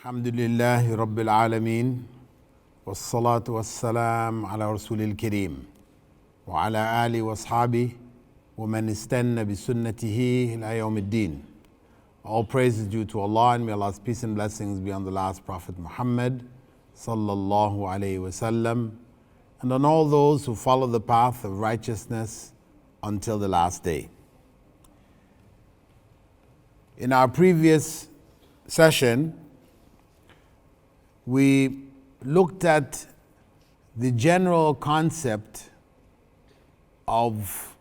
الحمد لله رب العالمين والصلاة والسلام على رسول الكريم وعلى آله وأصحابه ومن استنى بسنته إلى يوم الدين. All praise is due to Allah, and may Allah's peace and blessings be on the last Prophet Muhammad sallallahu alayhi wasallam, and on all those who follow the path of righteousness until the last day. In our previous session, we looked at the general concept of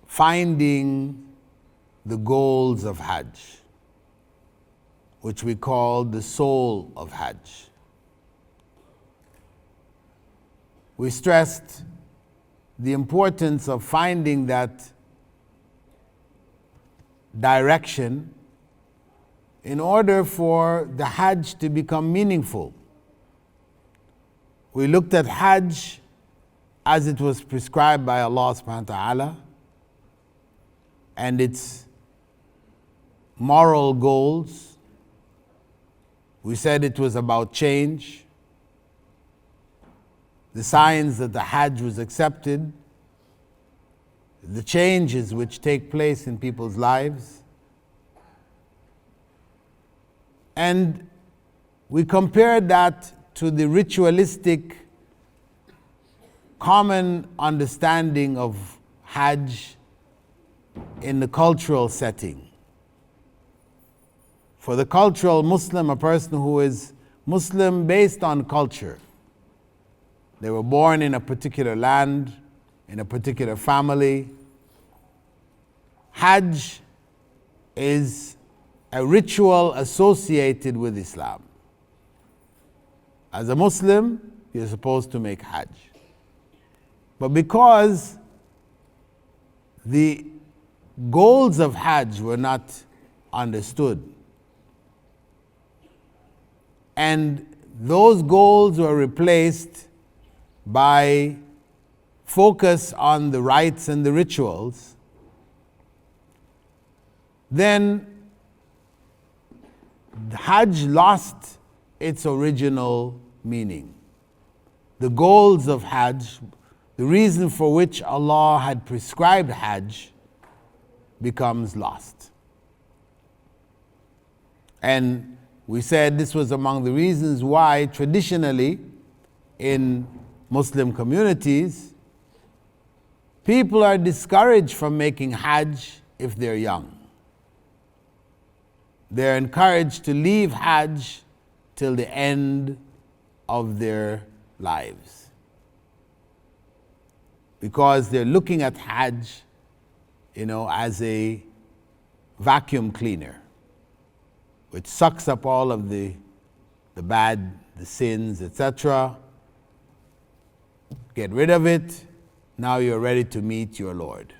finding the goals of Hajj, which we call the soul of Hajj. We stressed the importance of finding that direction in order for the Hajj to become meaningful. We looked at Hajj as it was prescribed by Allah subhanahu wa ta'ala and its moral goals. We said it was about change, the signs that the Hajj was accepted, the changes which take place in people's lives. And we compared that to the ritualistic common understanding of Hajj in the cultural setting. For the cultural Muslim, a person who is Muslim based on culture. They were born in a particular land, in a particular family. Hajj is a ritual associated with Islam. As a Muslim, you're supposed to make Hajj. But because the goals of Hajj were not understood, and those goals were replaced by focus on the rites and the rituals, then Hajj lost its original meaning. The goals of Hajj, the reason for which Allah had prescribed Hajj, becomes lost. And we said this was among the reasons why traditionally in Muslim communities, people are discouraged from making Hajj if they're young. They're encouraged to leave Hajj till the end of their lives, because they're looking at Hajj, as a vacuum cleaner, which sucks up all of the bad, the sins, etc. Get rid of it. Now you're ready to meet your Lord.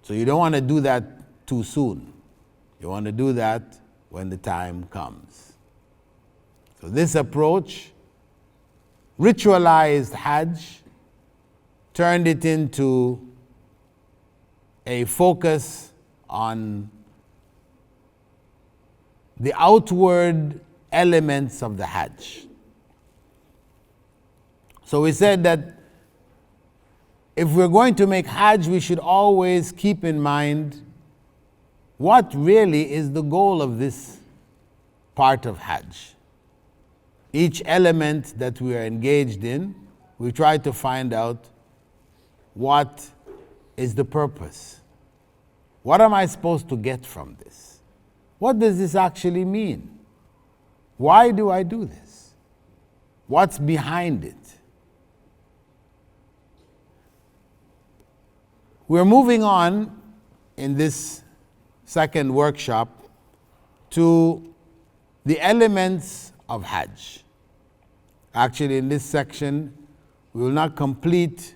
So you don't want to do that too soon. You want to do that when the time comes. So this approach ritualized Hajj, turned it into a focus on the outward elements of the Hajj. So we said that if we're going to make Hajj, we should always keep in mind what really is the goal of this part of Hajj. Each element that we are engaged in, we try to find out what is the purpose. What am I supposed to get from this? What does this actually mean? Why do I do this? What's behind it? We're moving on in this second workshop to the elements of Hajj. Actually, in this section, we will not complete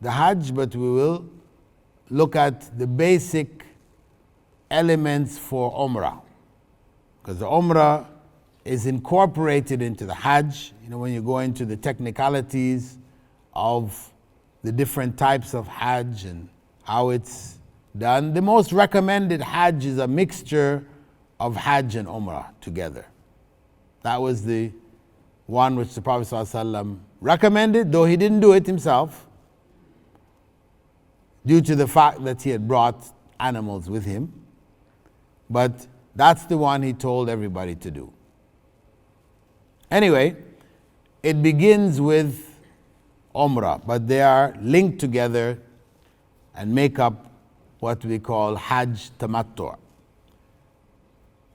the Hajj, but we will look at the basic elements for Umrah. Because the Umrah is incorporated into the Hajj. When you go into the technicalities of the different types of Hajj and how it's done. The most recommended Hajj is a mixture of Hajj and Umrah together. That was the one which the Prophet ﷺ recommended, though he didn't do it himself, due to the fact that he had brought animals with him. But that's the one he told everybody to do. Anyway, it begins with Umrah, but they are linked together and make up what we call Hajj Tamattu'.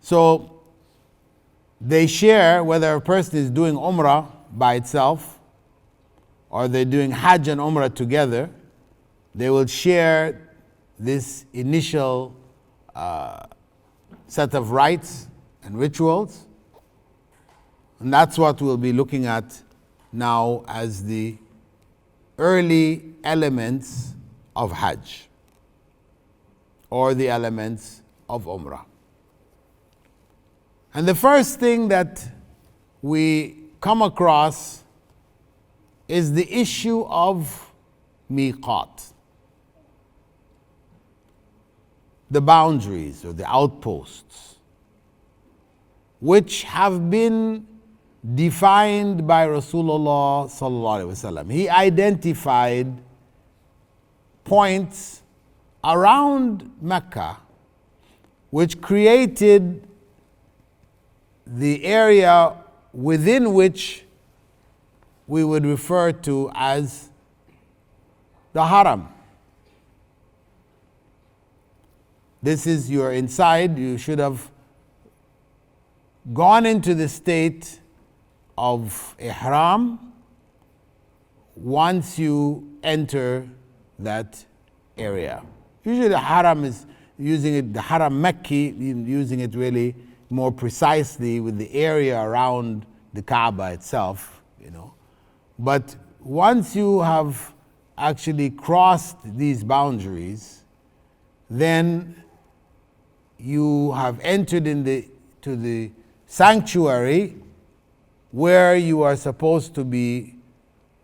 So they share, whether a person is doing Umrah by itself or they're doing Hajj and Umrah together, they will share this initial set of rites and rituals. And that's what we'll be looking at now as the early elements of Hajj or the elements of Umrah. And the first thing that we come across is the issue of miqat, the boundaries or the outposts, which have been defined by Rasulullah sallallahu alaihi wasallam. He identified points around Mecca which created the area within which we would refer to as the Haram. This is, you're inside, you should have gone into the state of Ihram once you enter that area. Usually the Haram is using it, the Haram Mecki, using it really more precisely with the area around the Kaaba itself, you know. But once you have actually crossed these boundaries, then you have entered to the sanctuary where you are supposed to be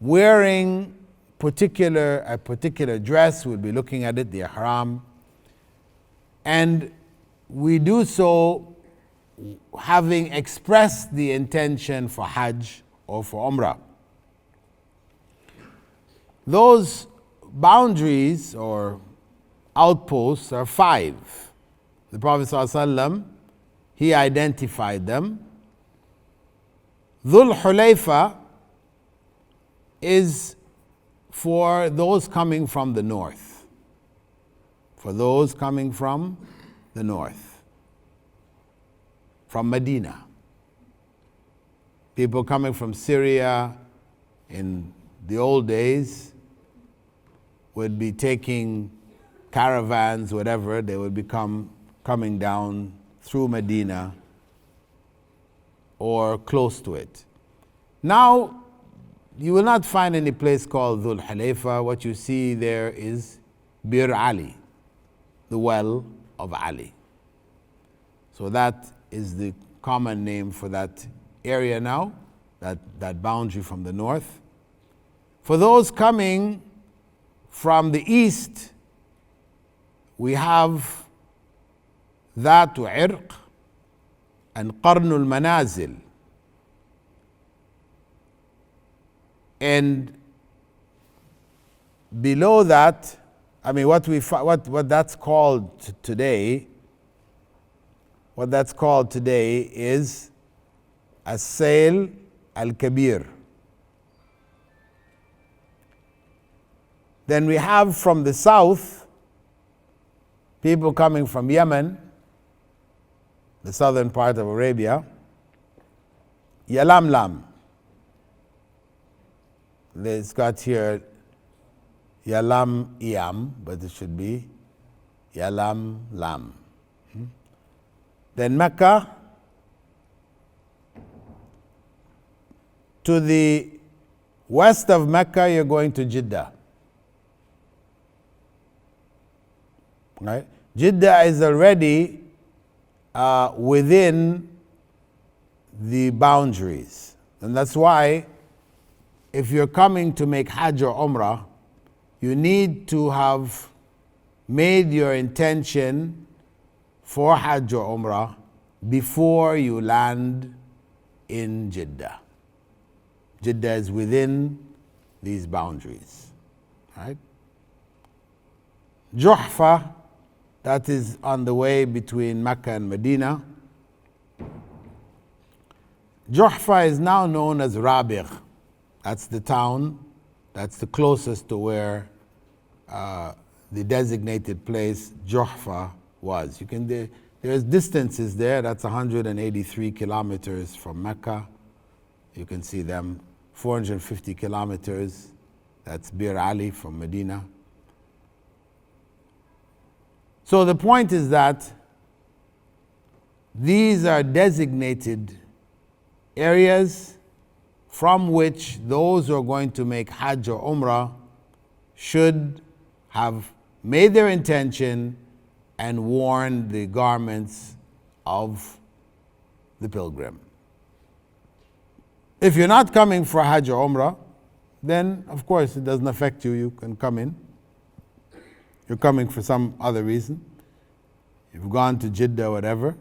wearing a particular dress. We'll be looking at it, the ihram. And we do so having expressed the intention for Hajj or for Umrah. Those boundaries or outposts are 5. The Prophet ﷺ, he identified them. Dhul Hulayfa is for those coming from the north. For those coming from the north. From Medina. People coming from Syria in the old days would be taking caravans, whatever, they would become coming down through Medina or close to it. Now, you will not find any place called Dhul Hulayfa. What you see there is Bir Ali, the well of Ali. So that is the common name for that area now, that boundary from the north. For those coming from the east, we have Dhatu Irq and Qarnul Manazil. And below that, I mean, what that's called today, is As-Sail Al-Kabir. Then we have from the south, people coming from Yemen, the southern part of Arabia, Yalamlam. It's got here Yalam Iyam, but it should be Yalam Lam. Then Mecca, to the west of Mecca, you're going to Jeddah. Right? Jeddah is already within the boundaries. And that's why if you're coming to make Hajj or Umrah, you need to have made your intention for Hajj or Umrah before you land in Jeddah. Jeddah is within these boundaries, right? Juhfa, that is on the way between Mecca and Medina. Juhfa is now known as Rabigh. That's the town, that's the closest to where the designated place Juhfa was. There's distances there, that's 183 kilometers from Mecca. You can see them, 450 kilometers, that's Bir Ali from Medina. So the point is that these are designated areas from which those who are going to make Hajj or Umrah should have made their intention and worn the garments of the pilgrim. If you're not coming for Hajj or Umrah, then of course it doesn't affect you, you can come in. You're coming for some other reason. You've gone to Jeddah, whatever,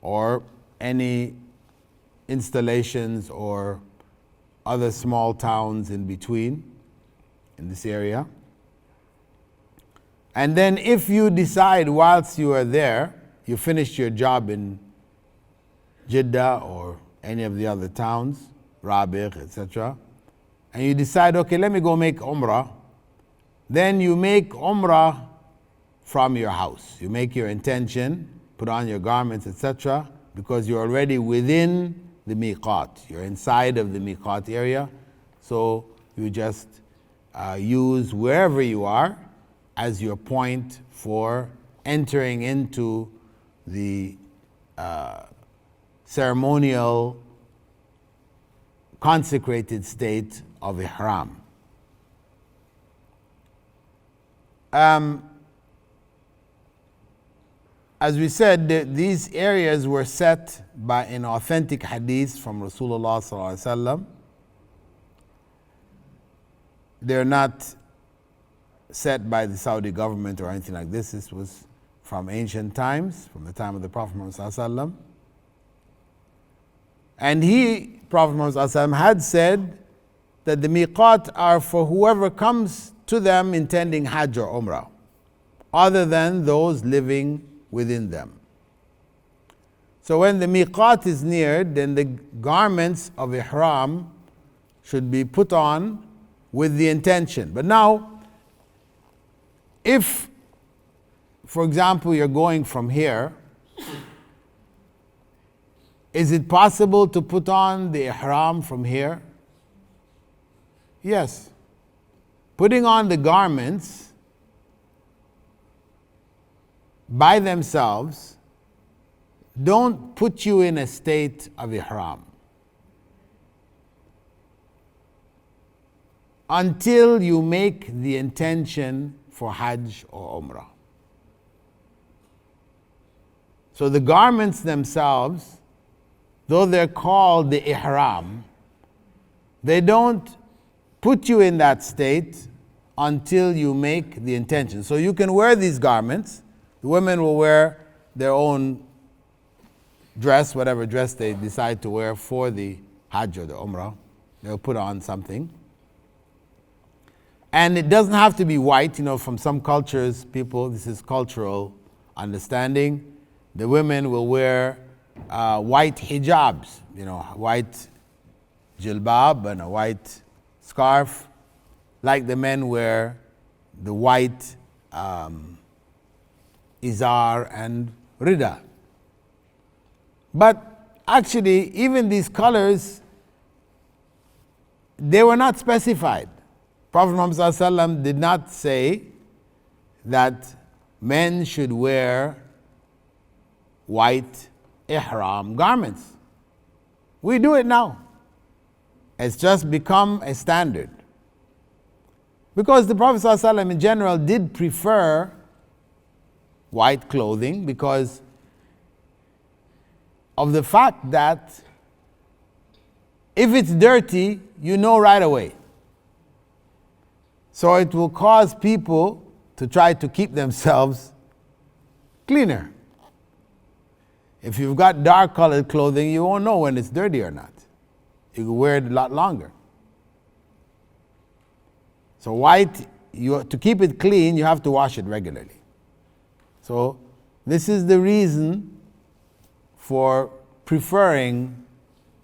or any installations or other small towns in between in this area. And then if you decide whilst you are there, you finished your job in Jeddah or any of the other towns, Rabigh, etc., and you decide, okay, let me go make Umrah, then you make Umrah from your house. You make your intention, put on your garments, etc., because you're already within the miqat. You're inside of the miqat area, so you just use wherever you are as your point for entering into the ceremonial consecrated state of ihram. As we said, these areas were set by an authentic hadith from Rasulullah sallallahu alaihi wasallam. They're not set by the Saudi government or anything like this. This was from ancient times, from the time of the Prophet Muhammad sallallahu alaihi wasallam. And Prophet Muhammad sallallahu alaihi wasallam had said that the miqat are for whoever comes to them intending Hajj or Umrah, other than those living within them. So when the miqat is neared, then the garments of ihram should be put on with the intention. But now, if, for example, you're going from here, is it possible to put on the ihram from here? Yes. Putting on the garments by themselves don't put you in a state of ihram until you make the intention for Hajj or Umrah. So the garments themselves, though they're called the ihram, they don't put you in that state until you make the intention. So you can wear these garments. The women will wear their own dress, whatever dress they decide to wear for the Hajj or the Umrah. They'll put on something. And it doesn't have to be white. From some cultures, this is cultural understanding. The women will wear white hijabs, white jilbab and a white scarf, like the men wear the white izar and rida. But actually, even these colors, they were not specified. Prophet Muhammad ﷺ did not say that men should wear white ihram garments. We do it now. It's just become a standard. Because the Prophet ﷺ in general did prefer white clothing because of the fact that if it's dirty, you know right away. So it will cause people to try to keep themselves cleaner. If you've got dark colored clothing, you won't know when it's dirty or not. You can wear it a lot longer. So white, to keep it clean, you have to wash it regularly. So this is the reason for preferring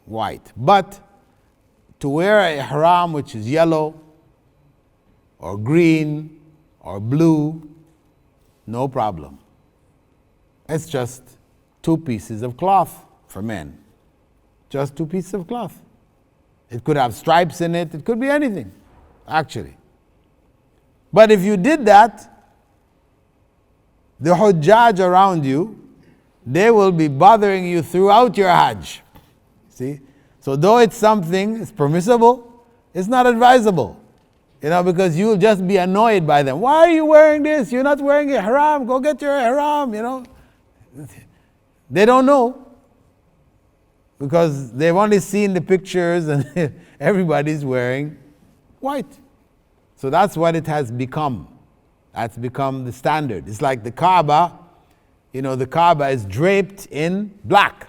white. But to wear a ihram which is yellow or green or blue, no problem. It's just 2 pieces of cloth for men. Just 2 pieces of cloth. It could have stripes in it. It could be anything, actually. But if you did that, the Hujjaj around you, they will be bothering you throughout your Hajj. See? So though it's something, it's permissible, it's not advisable. Because you'll just be annoyed by them. Why are you wearing this? You're not wearing ihram. Go get your ihram, They don't know. Because they've only seen the pictures and everybody's wearing white. So that's what it has become. That's become the standard. It's like the Kaaba. The Kaaba is draped in black.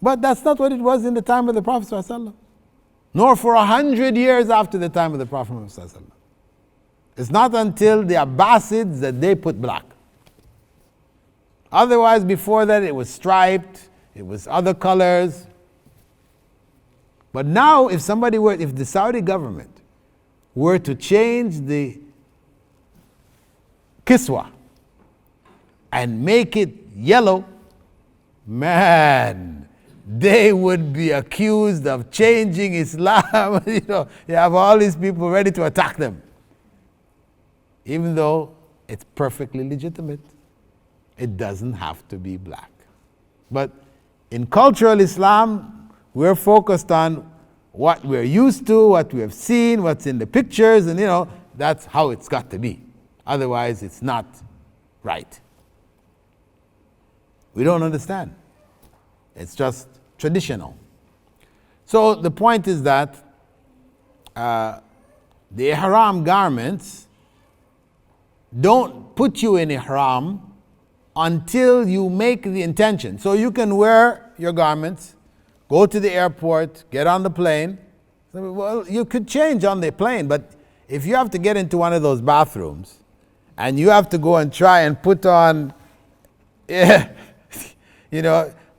But that's not what it was in the time of the Prophet ﷺ. Nor for 100 years after the time of the Prophet ﷺ. It's not until the Abbasids that they put black. Otherwise, before that, it was striped, it was other colors. But now, if the Saudi government were to change the kiswa and make it yellow, man, they would be accused of changing Islam. You have all these people ready to attack them. Even though it's perfectly legitimate. It doesn't have to be black. But in cultural Islam, we're focused on what we're used to, what we have seen, what's in the pictures, and that's how it's got to be. Otherwise, it's not right. We don't understand. It's just traditional. So the point is that the ihram garments don't put you in ihram until you make the intention. So you can wear your garments, go to the airport, get on the plane. Well, you could change on the plane, but if you have to get into one of those bathrooms and you have to go and try and put on,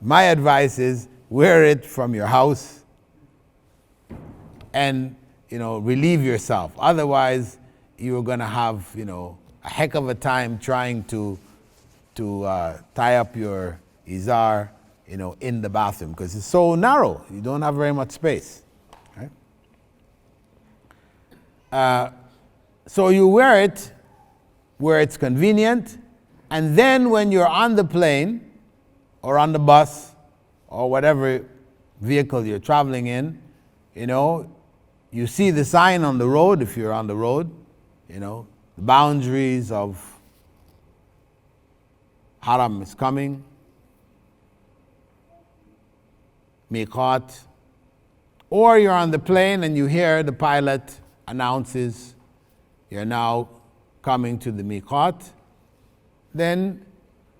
my advice is wear it from your house and, relieve yourself. Otherwise, you're going to have, a heck of a time trying to tie up your izar, in the bathroom because it's so narrow. You don't have very much space. Right? So you wear it where it's convenient, and then when you're on the plane or on the bus or whatever vehicle you're traveling in, you see the sign on the road if you're on the road, the boundaries of Haram is coming, Miqat, or you're on the plane and you hear the pilot announces you're now coming to the Miqat, then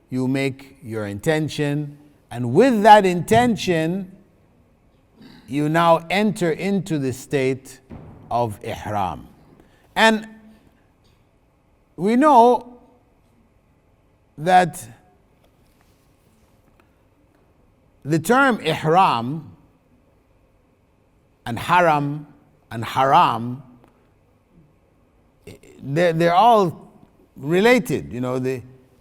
you make your intention, and with that intention, you now enter into the state of ihram. And we know that the term ihram and haram and haram, they're all related.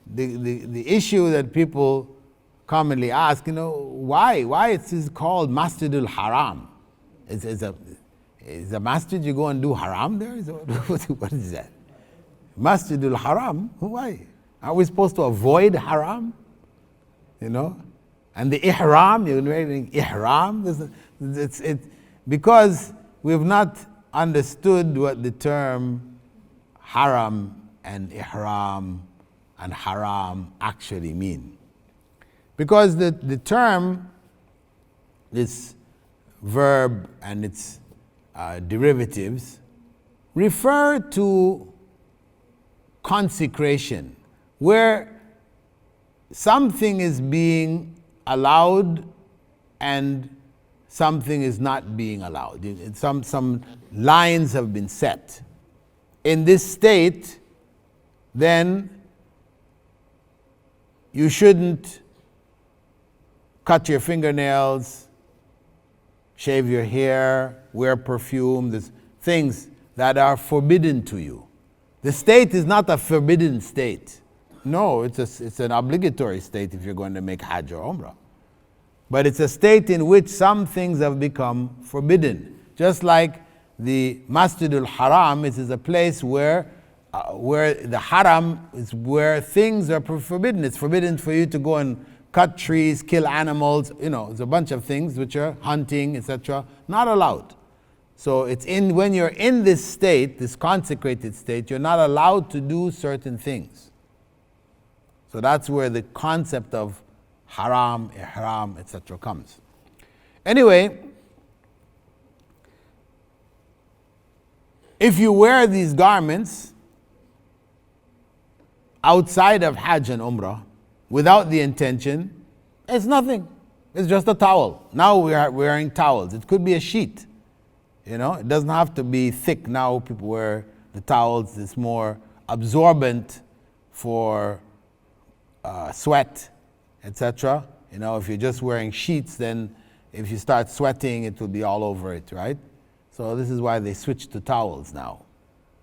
The issue that people commonly ask, why it is called Masjidul Haram? Is a masjid you go and do haram there? What is that? Masjidul Haram? Why? Are we supposed to avoid haram? And the ihram, you're wearing ihram. It's because we've not understood what the term haram and ihram and haram actually mean. Because the term, this verb and its derivatives, refer to consecration, where something is being allowed and something is not being allowed. Some lines have been set. In this state, then you shouldn't cut your fingernails, shave your hair, wear perfume. There's things that are forbidden to you. The state is not a forbidden state. No, it's an obligatory state if you're going to make Hajj or Umrah. But it's a state in which some things have become forbidden. Just like the Masjidul Haram is a place where the Haram is where things are forbidden. It's forbidden for you to go and cut trees, kill animals. There's a bunch of things which are hunting, etc. Not allowed. So when you're in this state, this consecrated state, you're not allowed to do certain things. So that's where the concept of haram, ihram, etc. comes. Anyway, if you wear these garments outside of Hajj and Umrah without the intention, it's nothing. It's just a towel. Now we are wearing towels. It could be a sheet. It doesn't have to be thick. Now people wear the towels. It's more absorbent for sweat, etc. If you're just wearing sheets, then if you start sweating, it will be all over it, right? So this is why they switched to towels now.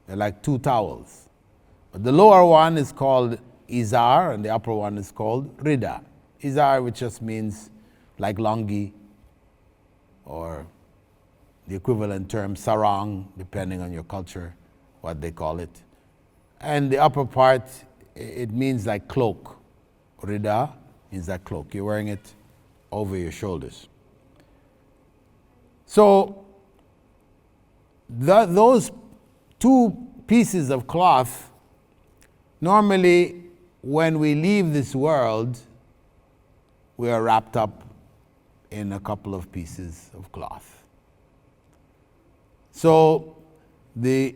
They're like two towels. But the lower one is called izar, and the upper one is called rida. Izar, which just means like longi, or the equivalent term sarong, depending on your culture, what they call it. And the upper part, it means like cloak. Rida means like cloak. You're wearing it over your shoulders. So those two pieces of cloth, normally when we leave this world, we are wrapped up in a couple of pieces of cloth. So the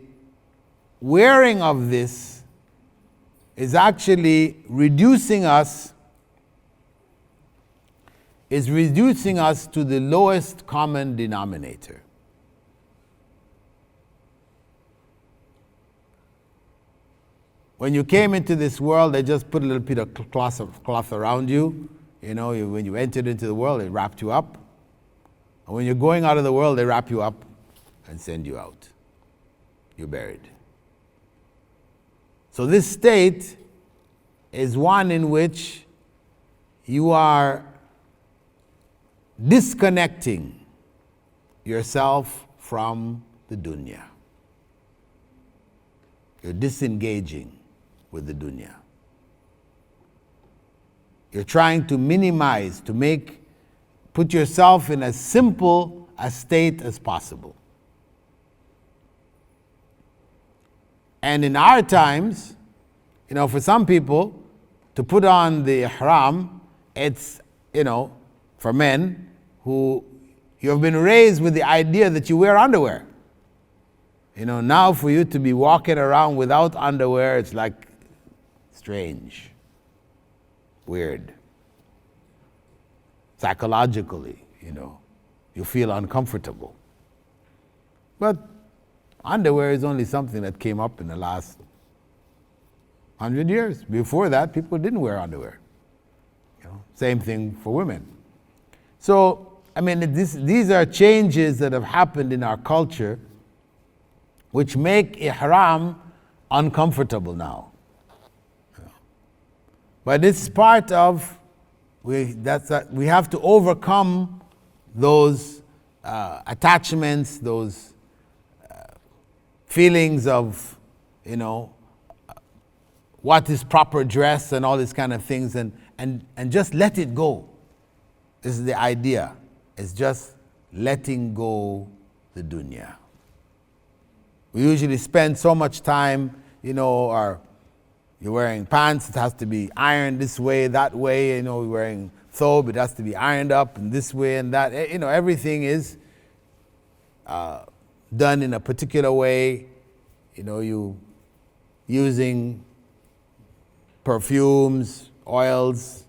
wearing of this is actually reducing us to the lowest common denominator. When you came into this world, they just put a little bit of cloth around you. When you entered into the world, they wrapped you up. And when you're going out of the world, they wrap you up and send you out. You're buried. So this state is one in which you are disconnecting yourself from the dunya. You're disengaging with the dunya. You're trying to minimize, put yourself in as simple a state as possible. And in our times, for some people, to put on the ihram, it's, for men who you have been raised with the idea that you wear underwear. Now for you to be walking around without underwear, it's like strange, weird. Psychologically, you feel uncomfortable. But underwear is only something that came up in the last 100 years. Before that, people didn't wear underwear. Same thing for women. So, these are changes that have happened in our culture which make ihram uncomfortable now. But it's part of, we have to overcome those attachments, those feelings of, what is proper dress and all these kind of things, and just let it go. This is the idea. It's just letting go the dunya. We usually spend so much time, or you're wearing pants, it has to be ironed this way, that way, you're wearing thobe, it has to be ironed up in this way and that. Everything is done in a particular way. You using perfumes, oils,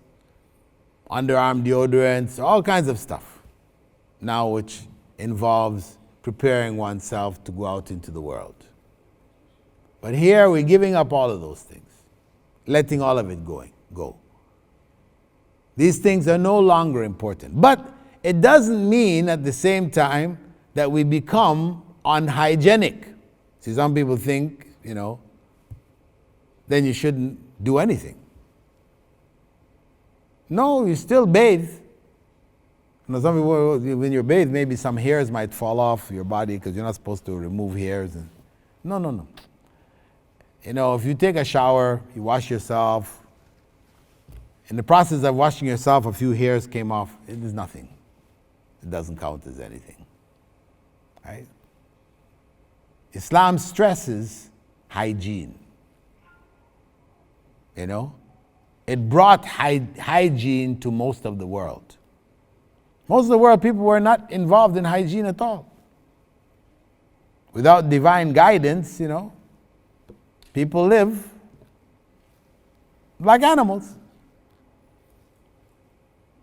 underarm deodorants, all kinds of stuff now which involves preparing oneself to go out into the world. But here we're giving up all of those things, letting all of it go. These things are no longer important. But it doesn't mean at the same time that we become unhygienic. See, some people think, then you shouldn't do anything. No, you still bathe. Some people, when you bathe, maybe some hairs might fall off your body because you're not supposed to remove hairs. No. If you take a shower, you wash yourself. In the process of washing yourself, a few hairs came off. It is nothing. It doesn't count as anything. Right? Islam stresses hygiene. It brought hygiene to most of the world. Most of the world, people were not involved in hygiene at all. Without divine guidance, people live like animals.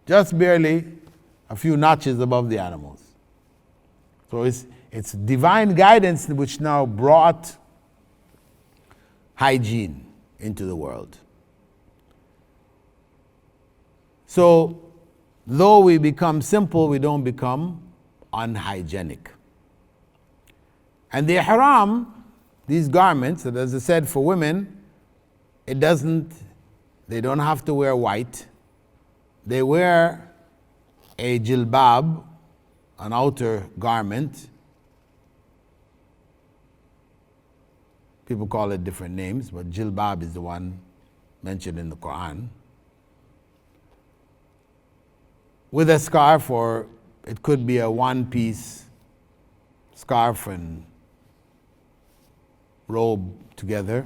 Just barely a few notches above the animals. So it's divine guidance which now brought hygiene into the world. So, though we become simple, we don't become unhygienic. And the ihram, these garments, as I said, for women, they don't have to wear white. They wear a jilbab, an outer garment. People call it different names, but jilbab is the one mentioned in the Quran. With a scarf, or it could be a one-piece scarf and robe together,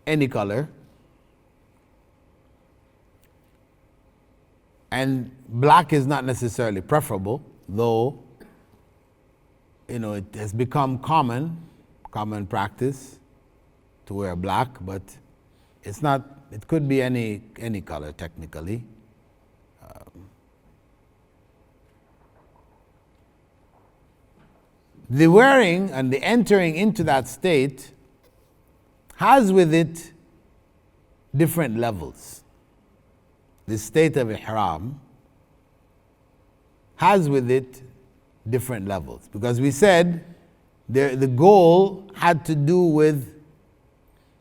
any color. And black is not necessarily preferable, though it has become common practice to wear black, but it's not. It could be any color technically. The wearing and the entering into that state has with it different levels. The state of ihram has with it different levels. Because we said the goal had to do with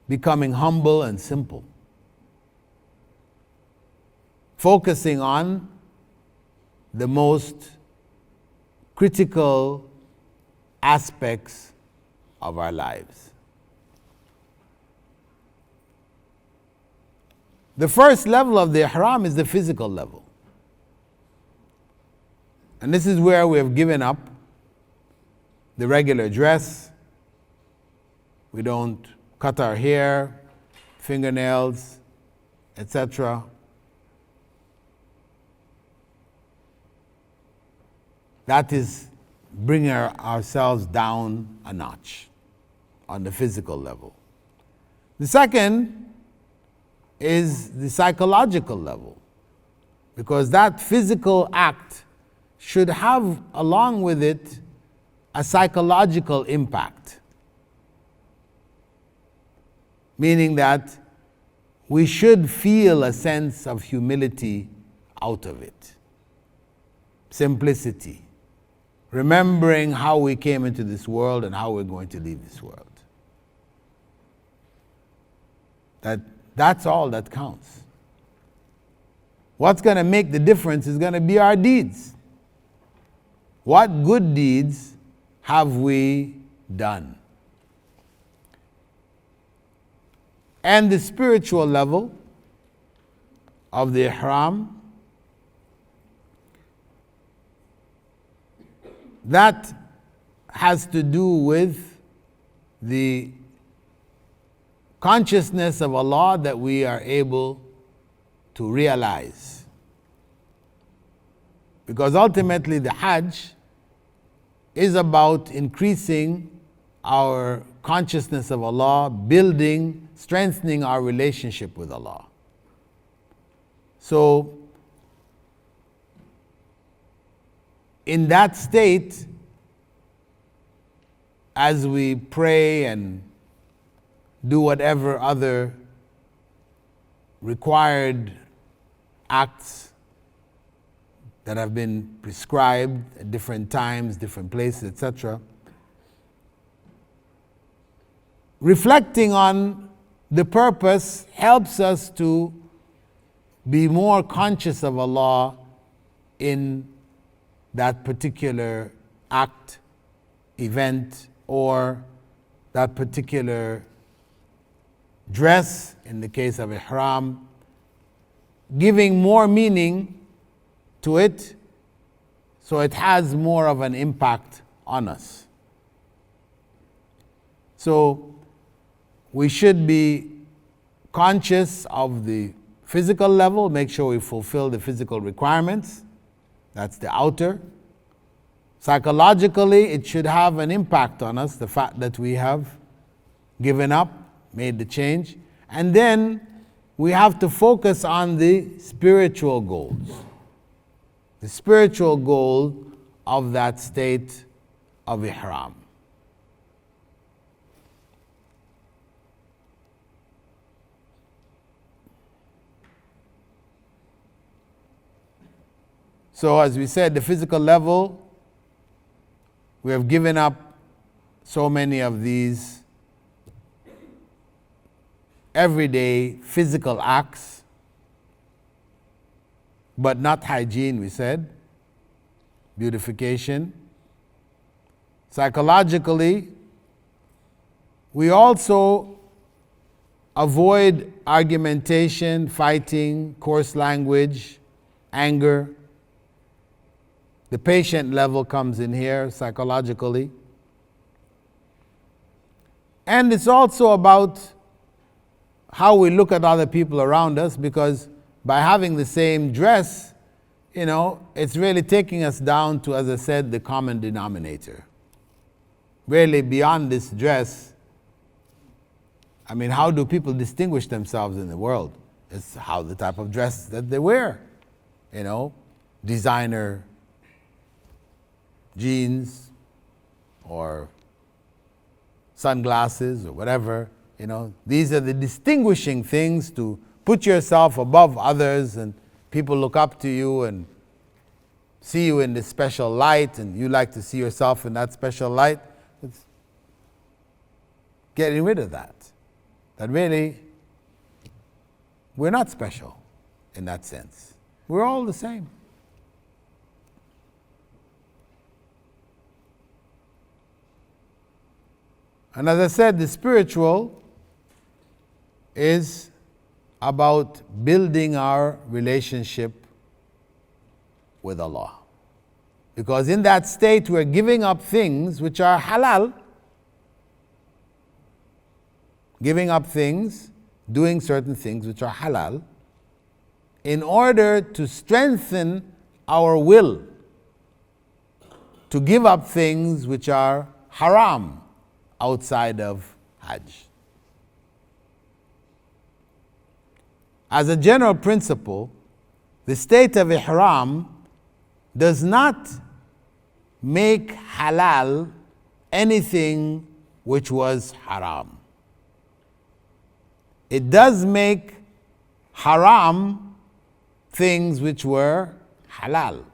becoming humble and simple. Focusing on the most critical aspects of our lives. The first level of the ihram is the physical level. And this is where we have given up the regular dress. We don't cut our hair, fingernails, etc. That is bringing ourselves down a notch on the physical level. The second is the psychological level, because that physical act should have along with it a psychological impact, meaning that we should feel a sense of humility out of it, simplicity, remembering how we came into this world and how we're going to leave this world. That's all that counts. What's going to make the difference is going to be our deeds. What good deeds have we done? And the spiritual level of the ihram, that has to do with the consciousness of Allah that we are able to realize. Because ultimately the Hajj is about increasing our consciousness of Allah, building, strengthening our relationship with Allah. So, in that state, as we pray and do whatever other required acts that have been prescribed at different times, different places, etc., reflecting on the purpose helps us to be more conscious of Allah in that particular act, event, or that particular dress, in the case of ihram, giving more meaning to it so it has more of an impact on us. So we should be conscious of the physical level, make sure we fulfill the physical requirements. That's the outer. Psychologically, it should have an impact on us, the fact that we have given up, made the change. And then we have to focus on the spiritual goals. The spiritual goal of that state of ihram. So as we said, the physical level, we have given up so many of these everyday physical acts, but not hygiene, we said, beautification. Psychologically, we also avoid argumentation, fighting, coarse language, anger. The patient level comes in here psychologically. And it's also about how we look at other people around us, because by having the same dress, it's really taking us down to, as I said, the common denominator. Really beyond this dress, how do people distinguish themselves in the world? It's how the type of dress that they wear. Designer jeans or sunglasses or whatever, these are the distinguishing things to put yourself above others, and people look up to you and see you in this special light, and you like to see yourself in that special light. It's getting rid of that. That really, we're not special in that sense. We're all the same. And as I said, the spiritual is about building our relationship with Allah. Because in that state, we're giving up things which are halal, giving up things, doing certain things which are halal, in order to strengthen our will to give up things which are haram outside of Hajj. As a general principle, the state of ihram does not make halal anything which was haram. It does make haram things which were halal.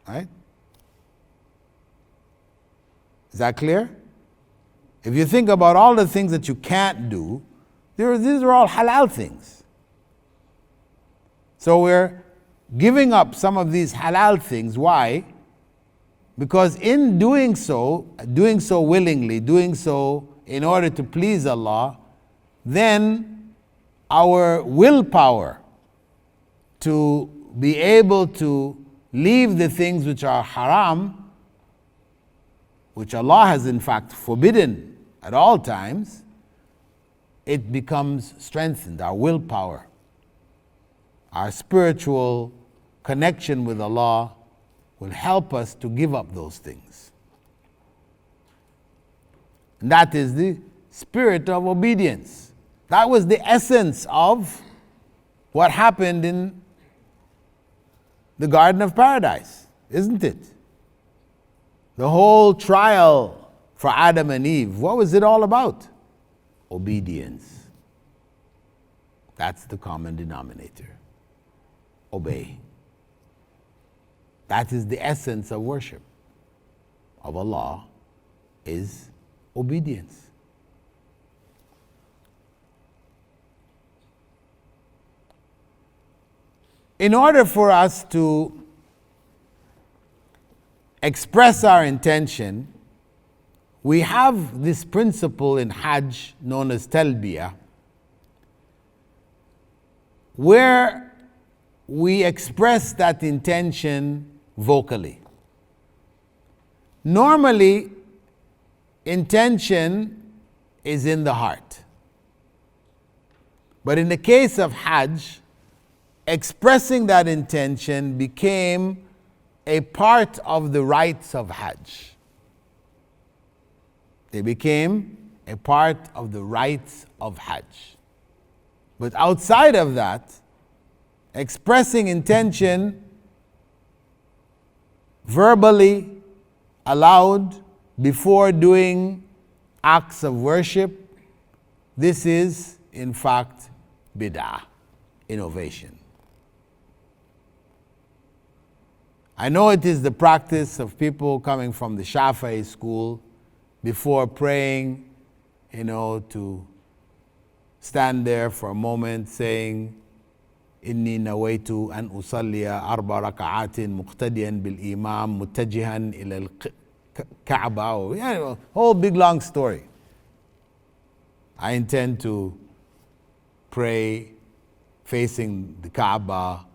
Right? Is that clear? If you think about all the things that you can't do, these are all halal things. So we're giving up some of these halal things. Why? Because in doing so willingly, doing so in order to please Allah, then our willpower to be able to leave the things which are haram, which Allah has in fact forbidden at all times, it becomes strengthened. Our willpower, our spiritual connection with Allah will help us to give up those things. And that is the spirit of obedience. That was the essence of what happened in the Garden of Paradise, isn't it? The whole trial for Adam and Eve, what was it all about? Obedience. That's the common denominator. Obey. That is the essence of worship of Allah, is obedience. In order for us to express our intention, we have this principle in Hajj known as Talbiya, where we express that intention vocally. Normally, intention is in the heart. But in the case of Hajj, expressing that intention became a part of the rites of Hajj. They became a part of the rites of Hajj. But outside of that, expressing intention verbally, aloud, before doing acts of worship, this is, in fact, bid'ah, innovation. I know it is the practice of people coming from the Shafi'i school before praying, to stand there for a moment saying, إني نويت أن أصلي 4 ركعات مقتديا بالإمام متجها إلى الكعبة. Whole big long story. I intend to pray facing the Kaaba,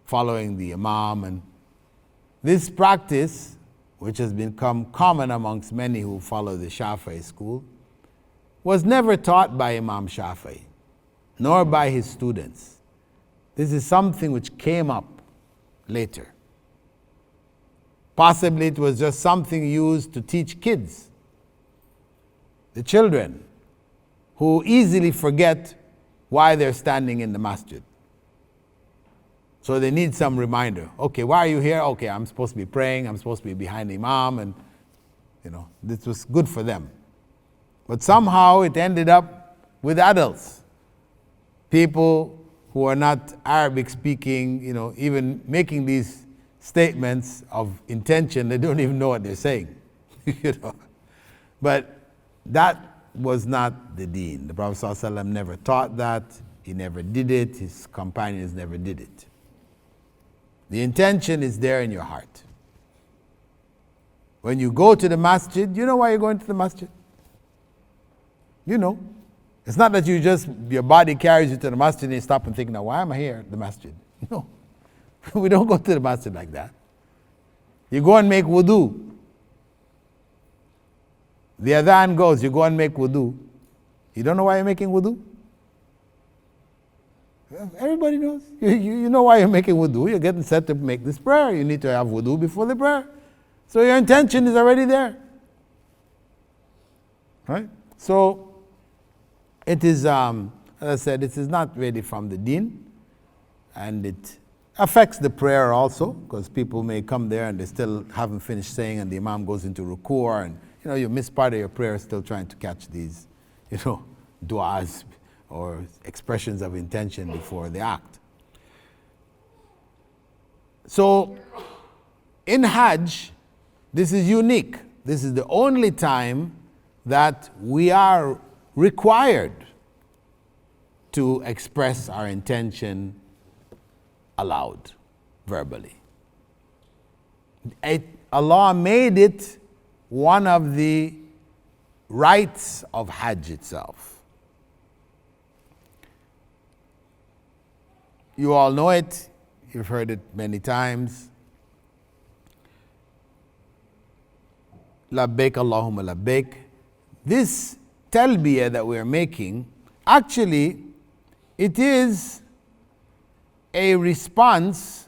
following the Imam. And this practice, which has become common amongst many who follow the Shafi'i school, was never taught by Imam Shafi'i, nor by his students. This is something which came up later. Possibly it was just something used to teach kids, the children, who easily forget why they're standing in the masjid. So they need some reminder. Okay, why are you here? Okay, I'm supposed to be praying, I'm supposed to be behind the Imam, and this was good for them. But somehow it ended up with adults, people who are not Arabic speaking, even making these statements of intention, they don't even know what they're saying. But that was not the deen. The Prophet ﷺ never taught that, he never did it, his companions never did it. The intention is there in your heart. When you go to the masjid, you know why you're going to the masjid? You know. It's not that your body carries you to the masjid and you stop and think, now why am I here at the masjid? No. We don't go to the masjid like that. You go and make wudu. The adhan goes, you go and make wudu. You don't know why you're making wudu? Everybody knows. You know why you're making wudu. You're getting set to make this prayer. You need to have wudu before the prayer. So your intention is already there. Right? So it is, as I said, it is not really from the deen. And it affects the prayer also, because people may come there and they still haven't finished saying, and the Imam goes into ruku', and you miss part of your prayer still trying to catch these, du'as or expressions of intention before the act. So in Hajj, this is unique. This is the only time that we are required to express our intention aloud, verbally. Allah made it one of the rites of Hajj itself. You all know it, you've heard it many times. Labbaik Allahumma labbaik. This talbiya that we're making, actually, it is a response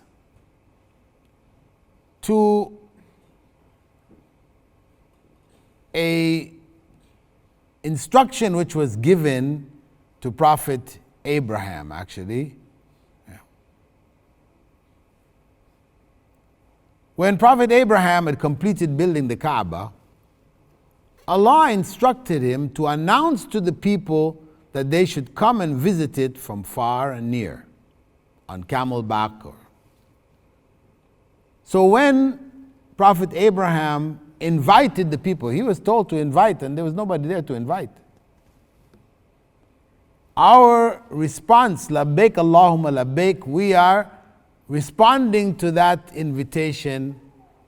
to a instruction which was given to Prophet Abraham, actually. Yeah. When Prophet Abraham had completed building the Kaaba, Allah instructed him to announce to the people that they should come and visit it from far and near, on camelback. So when Prophet Abraham invited the people, he was told to invite, and there was nobody there to invite. Our response, labbaik Allahumma labbaik, we are responding to that invitation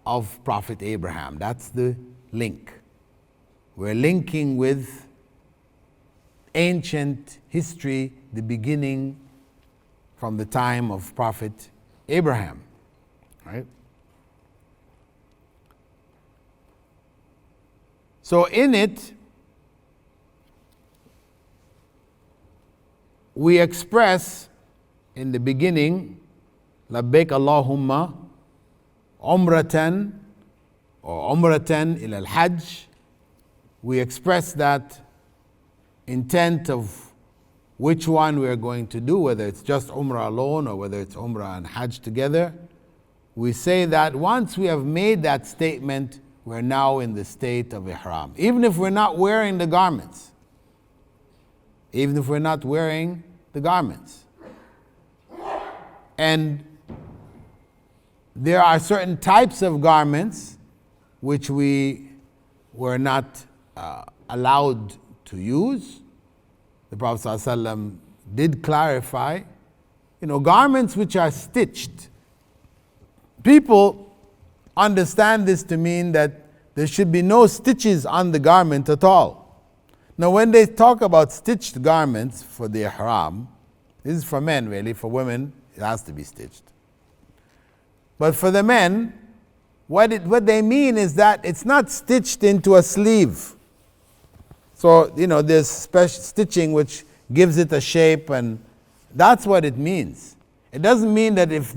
of Prophet Abraham. That's the link. We're linking with ancient history, the beginning from the time of Prophet Abraham. Right? So in it, we express in the beginning, labbaik Allahumma umratan or umratan ila al-Hajj. We express that intent of which one we are going to do, whether it's just Umrah alone or whether it's Umrah and Hajj together. We say that once we have made that statement, we're now in the state of Ihram. Even if we're not wearing the garments. Even if we're not wearing the garments. And there are certain types of garments which we were not allowed to use. The Prophet ﷺ did clarify, garments which are stitched. People understand this to mean that there should be no stitches on the garment at all. Now when they talk about stitched garments for the ihram, this is for men really, for women it has to be stitched. But for the men, what they mean is that it's not stitched into a sleeve. So, there's special stitching which gives it a shape, and that's what it means. It doesn't mean that if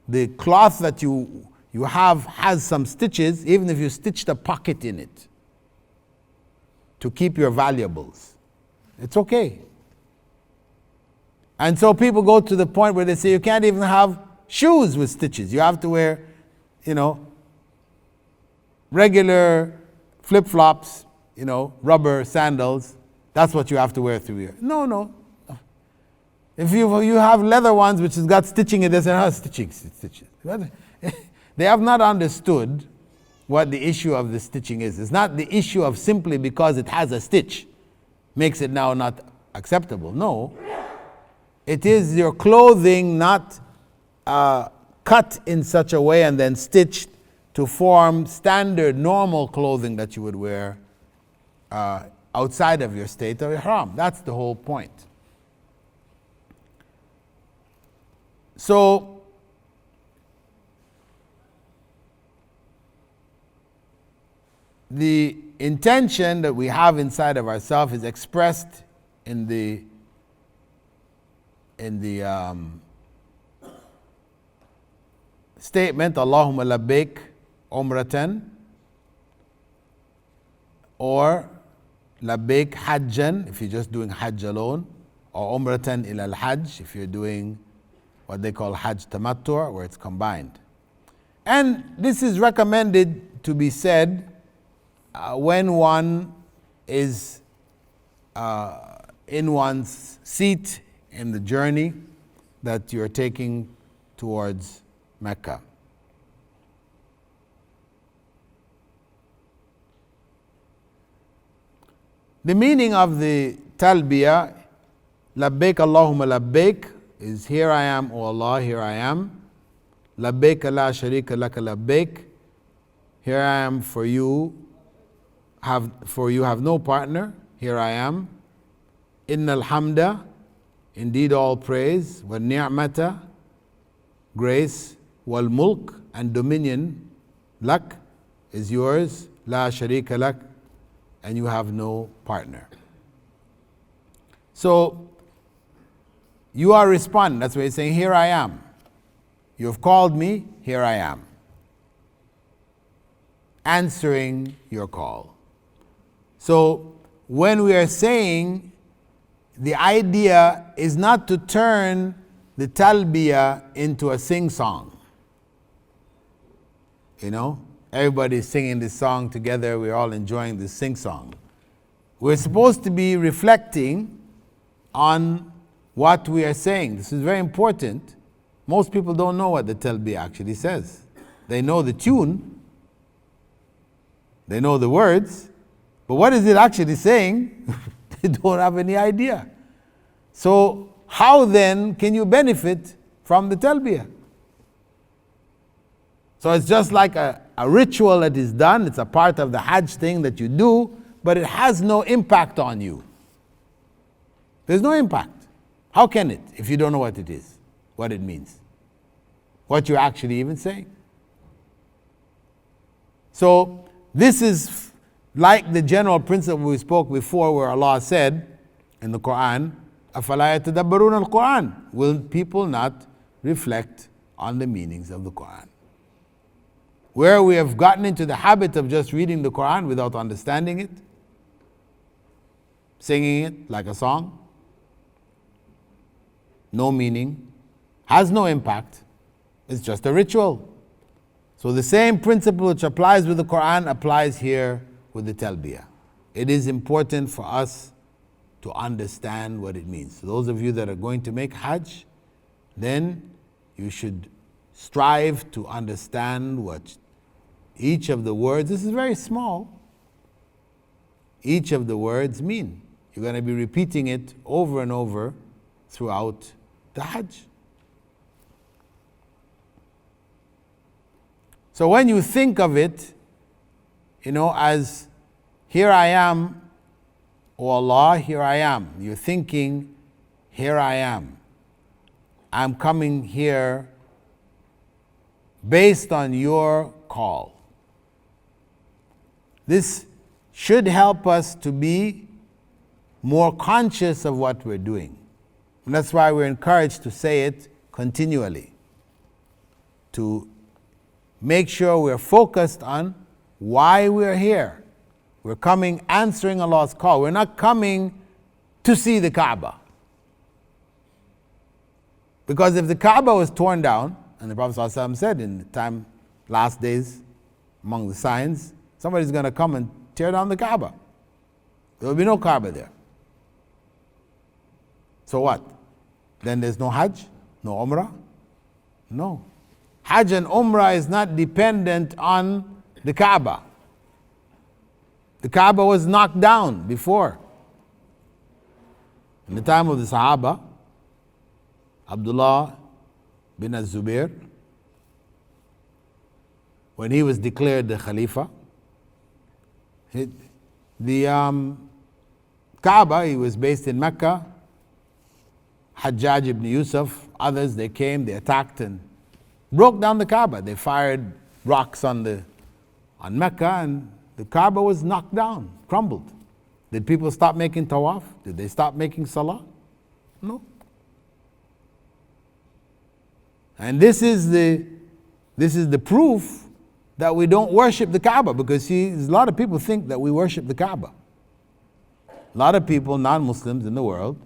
the cloth that you have has some stitches, even if you stitched a pocket in it to keep your valuables, it's okay. And so people go to the point where they say you can't even have shoes with stitches. You have to wear, regular flip-flops, rubber sandals. That's what you have to wear through here. No. If you have leather ones which has got stitching in it, they say, stitches. They have not understood what the issue of the stitching is. It's not the issue of simply because it has a stitch makes it now not acceptable. No. It is your clothing not cut in such a way and then stitched to form standard normal clothing that you would wear outside of your state of ihram. That's the whole point. So the intention that we have inside of ourselves is expressed in the statement Allahumma labbaik umratan, or labbaik hajjan if you're just doing hajj alone, or umratan ila al-hajj if you're doing what they call hajj tamattu', where it's combined. And this is recommended to be said when one is in one's seat in the journey that you're taking towards Mecca. The meaning of the Talbiya, labbaik Allahumma labbaik, is here I am, O Allah, here I am. Labbaik la sharika laka labbaik, here I am for you have no partner, here I am. Innal hamda, indeed all praise, wa ni'mata, grace, wal mulk, and dominion, lak, is yours, la sharika lak, and you have no partner. So you are responding. That's why he's saying, here I am. You have called me, here I am. Answering your call. So when we are saying the idea is not to turn the Talbiya into a sing-song. You know, everybody's singing this song together, we're all enjoying this sing-song. We're supposed to be reflecting on what we are saying. This is very important. Most people don't know what the Talbiya actually says. They know the tune, they know the words, but what is it actually saying? They don't have any idea. So how then can you benefit from the Talbiya? So it's just like a ritual that is done. It's a part of the Hajj thing that you do, but it has no impact on you. There's no impact. How can it if you don't know what it is, what it means, what you're actually even saying? So this is like the general principle we spoke before, where Allah said in the Quran, أَفَلَا يَتَدَبَّرُونَ الْقُرْآنَ? Will people not reflect on the meanings of the Quran? Where we have gotten into the habit of just reading the Quran without understanding it, singing it like a song, no meaning, has no impact, it's just a ritual. So the same principle which applies with the Quran applies here with the Talbiya. It is important for us to understand what it means. So those of you that are going to make Hajj, then you should strive to understand what each of the words, this is very small, each of the words mean. You're going to be repeating it over and over throughout the Hajj. So when you think of it, you know, as here I am, O Allah, here I am. You're thinking, here I am. I'm coming here based on your call. This should help us to be more conscious of what we're doing. And that's why we're encouraged to say it continually, to make sure we're focused on why we're here. We're coming answering Allah's call. We're not coming to see the Kaaba. Because if the Kaaba was torn down, and the Prophet ﷺ said in the time, last days, among the signs, somebody's going to come and tear down the Kaaba. There will be no Kaaba there. So what? Then there's no Hajj? No Umrah? No. Hajj and Umrah is not dependent on the Kaaba. The Kaaba was knocked down before. In the time of the Sahaba, Abdullah bin Az-Zubair, when he was declared the Khalifa, the Kaaba, he was based in Mecca. Hajjaj ibn Yusuf, others, they came, they attacked and broke down the Kaaba. They fired rocks on Mecca, and the Kaaba was knocked down, crumbled. Did people stop making tawaf? Did they stop making salah? No. And this is the proof that we don't worship the Kaaba, because see, a lot of people think that we worship the Kaaba. A lot of people, non-Muslims in the world,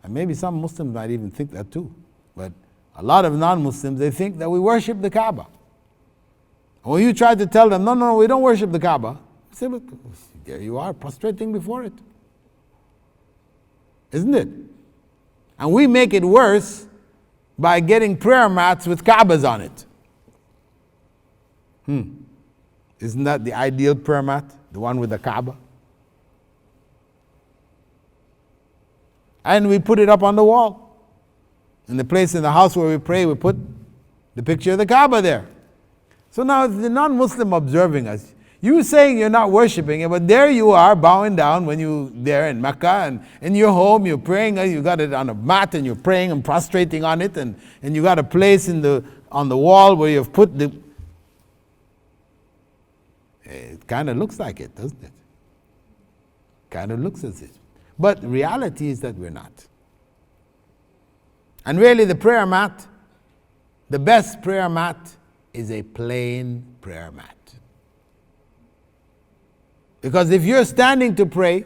and maybe some Muslims might even think that too, but a lot of non-Muslims, they think that we worship the Kaaba. And when you try to tell them, no, we don't worship the Kaaba, they say, look, there you are, prostrating before it. Isn't it? And we make it worse by getting prayer mats with Kaabas on it. Isn't that the ideal prayer mat? The one with the Kaaba? And we put it up on the wall. In the place in the house where we pray, we put the picture of the Kaaba there. So now the non-Muslim observing us, you saying you're not worshiping it, but there you are bowing down when you're there in Mecca, and in your home you're praying, you got it on a mat and you're praying and prostrating on it, and you got a place on the wall where you've put the... It kind of looks like it, doesn't it? Kind of looks as it. But reality is that we're not. And really the prayer mat, the best prayer mat is a plain prayer mat. Because if you're standing to pray,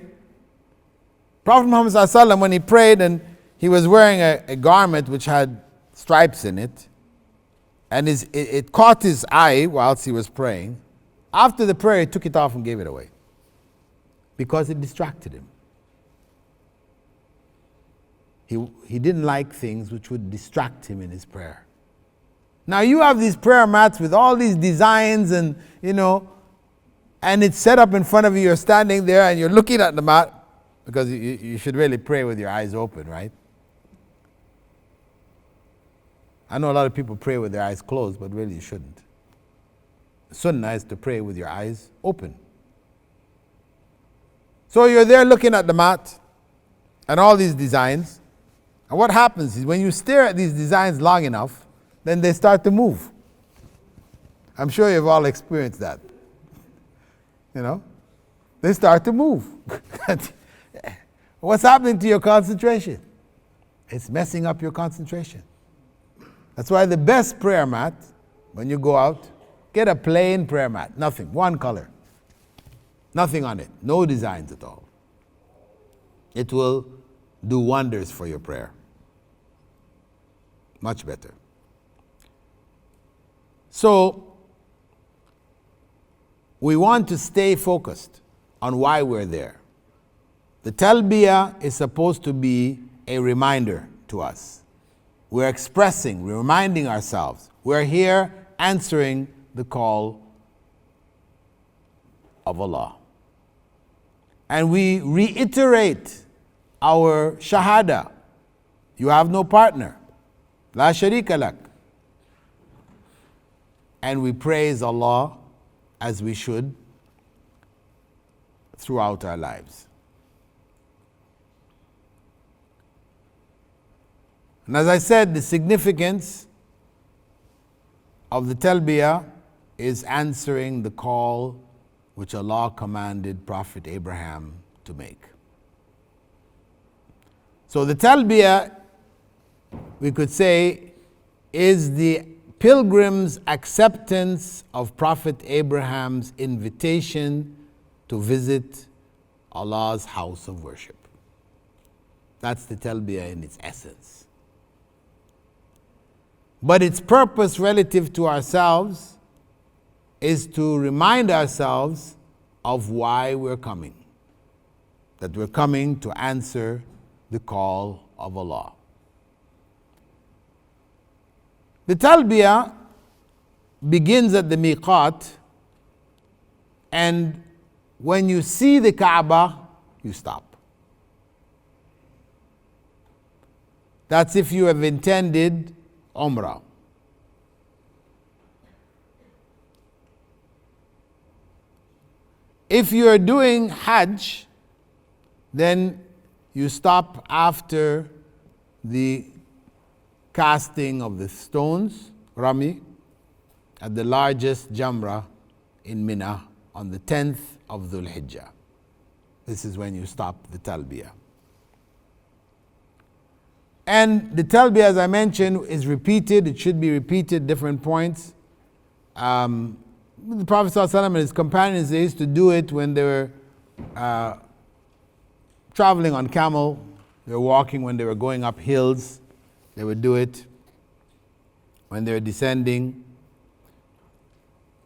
Prophet Muhammad ﷺ, when he prayed and he was wearing a garment which had stripes in it, and it caught his eye whilst he was praying. After the prayer, he took it off and gave it away because it distracted him. He didn't like things which would distract him in his prayer. Now you have these prayer mats with all these designs and, and it's set up in front of you. You're standing there and you're looking at the mat because you should really pray with your eyes open, right? I know a lot of people pray with their eyes closed, but really you shouldn't. The sunnah is to pray with your eyes open. So you're there looking at the mat and all these designs. And what happens is when you stare at these designs long enough, then they start to move. I'm sure you've all experienced that. They start to move. What's happening to your concentration? It's messing up your concentration. That's why the best prayer mat, when you go out, get a plain prayer mat. Nothing, one color. Nothing on it, no designs at all. It will do wonders for your prayer. Much better. So, we want to stay focused on why we're there. The Talbiya is supposed to be a reminder to us. We're expressing, we're reminding ourselves. We're here answering the call of Allah. And we reiterate our shahada. You have no partner. La sharika lak. And we praise Allah as we should throughout our lives. And as I said, the significance of the Talbiya is answering the call which Allah commanded Prophet Abraham to make. So the Talbiya, we could say, is the pilgrim's acceptance of Prophet Abraham's invitation to visit Allah's house of worship. That's the Talbiya in its essence. But its purpose relative to ourselves is to remind ourselves of why we're coming. That we're coming to answer the call of Allah. The Talbiya begins at the miqat, and when you see the Kaaba, you stop. That's if you have intended Umrah. If you are doing Hajj, then you stop after the casting of the stones, Rami, at the largest Jamrah in Mina on the 10th of Dhul Hijjah. This is when you stop the Talbiya. And the Talbiya, as I mentioned, is repeated. It should be repeated different points. The Prophet ﷺ and his companions, they used to do it when they were traveling on camel. They were walking when they were going up hills. They would do it when they were descending.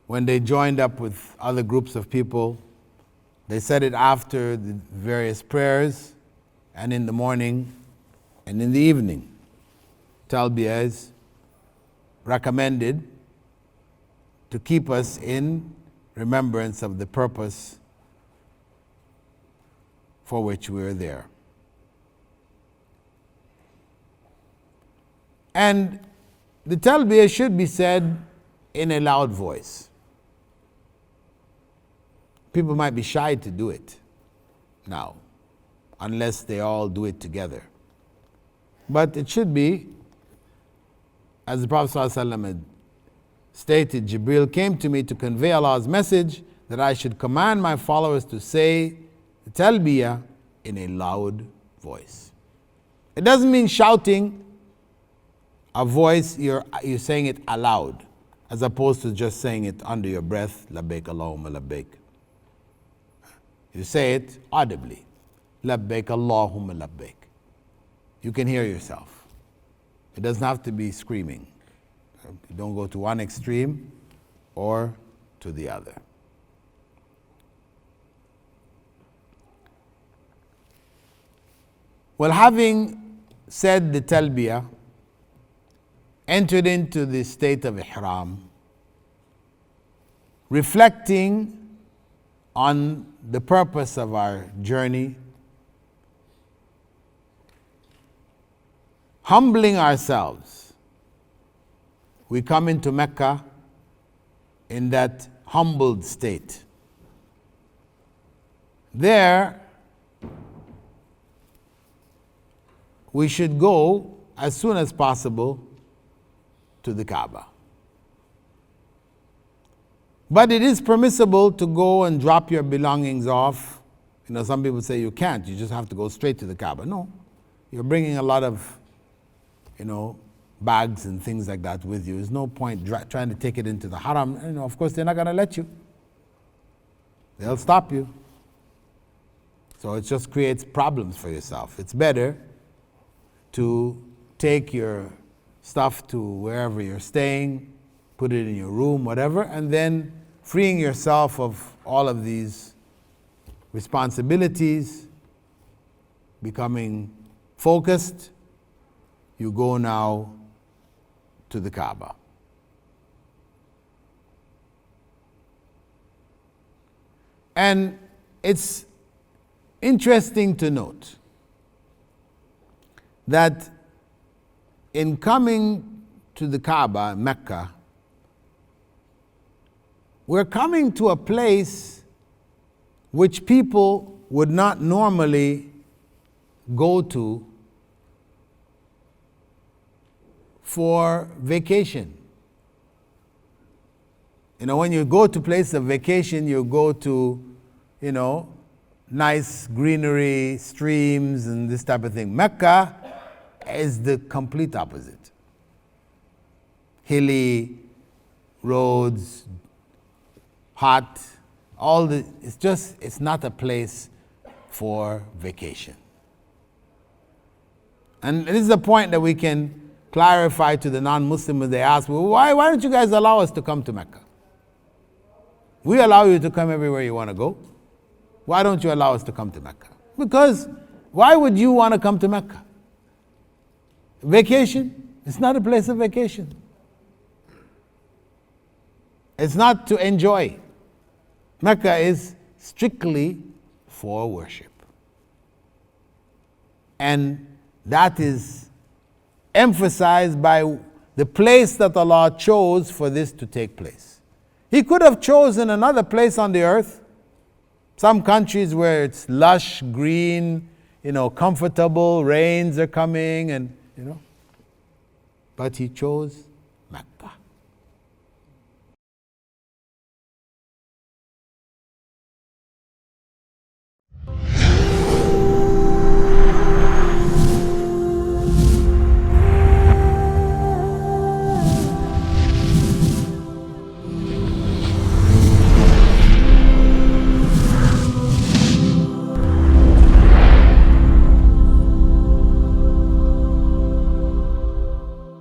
When they joined up with other groups of people, they said it after the various prayers and in the morning and in the evening. Talbiya is recommended to keep us in remembrance of the purpose for which we are there. And the Talbiya should be said in a loud voice. People might be shy to do it now, unless they all do it together. But it should be, as the Prophet ﷺ had stated, Jibreel came to me to convey Allah's message that I should command my followers to say the Talbiya in a loud voice. It doesn't mean shouting a voice, you're saying it aloud, as opposed to just saying it under your breath, labbaik Allahumma labbaik. You say it audibly. labbaik, Allahumma labbaik. You can hear yourself. It doesn't have to be screaming. You don't go to one extreme or to the other. Well, having said the Talbiya, entered into the state of Ihram, reflecting on the purpose of our journey, humbling ourselves, we come into Mecca in that humbled state. There, we should go as soon as possible to the Kaaba. But it is permissible to go and drop your belongings off. You know, some people say you can't, you just have to go straight to the Kaaba. No, you're bringing a lot of, bags and things like that with you. There's no point trying to take it into the Haram. Of course, they're not going to let you. They'll stop you. So it just creates problems for yourself. It's better to take your stuff to wherever you're staying, put it in your room, whatever, and then freeing yourself of all of these responsibilities, becoming focused, you go now to the Kaaba. And it's interesting to note that in coming to the Kaaba, Mecca, we're coming to a place which people would not normally go to for vacation. When you go to place of vacation, you go to, nice greenery, streams, and this type of thing. Mecca is the complete opposite. Hilly roads, hot, it's not a place for vacation. And this is a point that we can clarify to the non-Muslim when they ask, well, why don't you guys allow us to come to Mecca? We allow you to come everywhere you want to go. Why don't you allow us to come to Mecca? Because why would you want to come to Mecca? Vacation? It's not a place of vacation. It's not to enjoy. Mecca is strictly for worship. And that is emphasized by the place that Allah chose for this to take place. He could have chosen another place on the earth, some countries where it's lush, green, comfortable, rains are coming, and but He chose